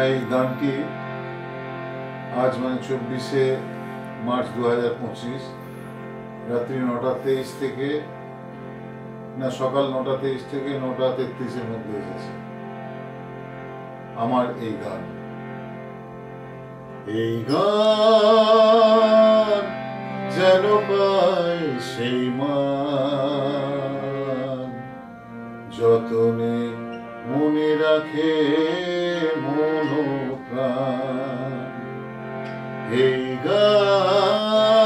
এই গানটি আজ মানে 24শে মার্চ 2025 রাত্রি 9:23 থেকে না সকাল 9:23 থেকে 9:33-এর মধ্যে এসেছে আমার এই গান যেন পায় সেই মান যতনে মনে রাখে মন প্রাণ। এই গান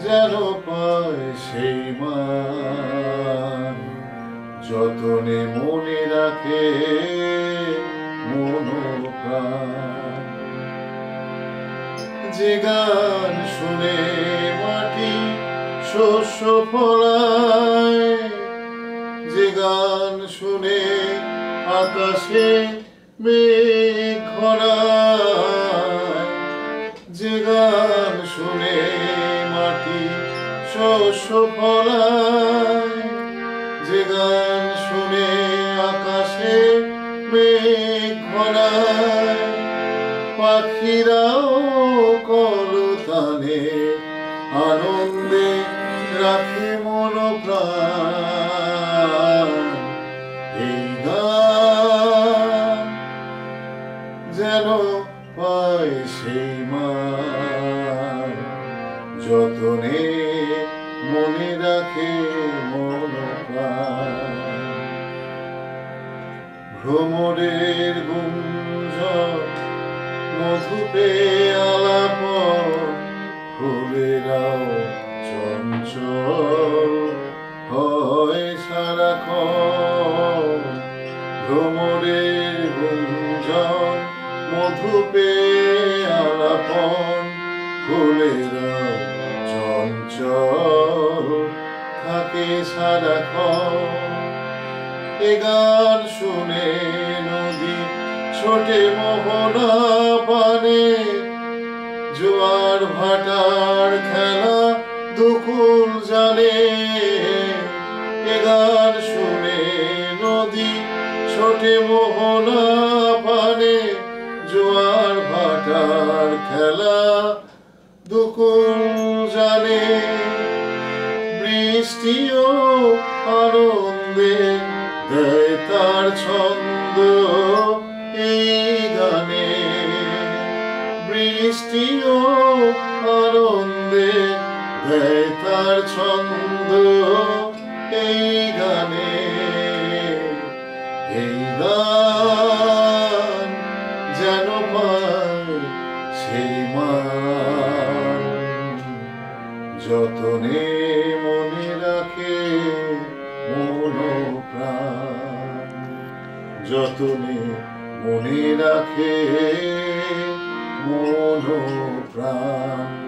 যেন পায় সেই মান যতনে মনে রাখে মন প্রাণ। যে গান শুনে মাটি শস্য ফলায়, যে গান শুনে আকাশে মেঘ ঘনায়, যে গান শুনে মাটি শস্য ফলায়, যে গান শুনে আকাশে মেঘ ঘনায়, পাখিরাও কলতানে আনন্দে রাখে মন প্রাণ। এই গান যেন পায় সেই মান যতনে মনে রাখে মন প্রাণ। ভ্রমরের গুঞ্জন মধুপে আলাপন, ফুলেরাও চঞ্চল হয় সারাক্ষণ। ভ্রমরের গুঞ্জন মধুপে আলাপন, ফুলেরাও চঞ্চল থাকে সারাক্ষণ। এ গান শুনে নদী ছোটে মোহনা পানে, জোয়ার ভাটার খেলা দুকুল জানে। এ গান শুনে নদী ছোটে মোহনা পানে, জোয়ার ভাটার খেলা দুকুল জানে। বৃষ্টিও আনন্দে দেয় তার ছন্দ এই গানে। বৃষ্টিও আনন্দে দেয় তার ছন্দ এই গানে। এই গান যেন পায় সেই মান যতনে মনে রাখে মন প্রাণ, যতনে মনে রাখে মন প্রাণ।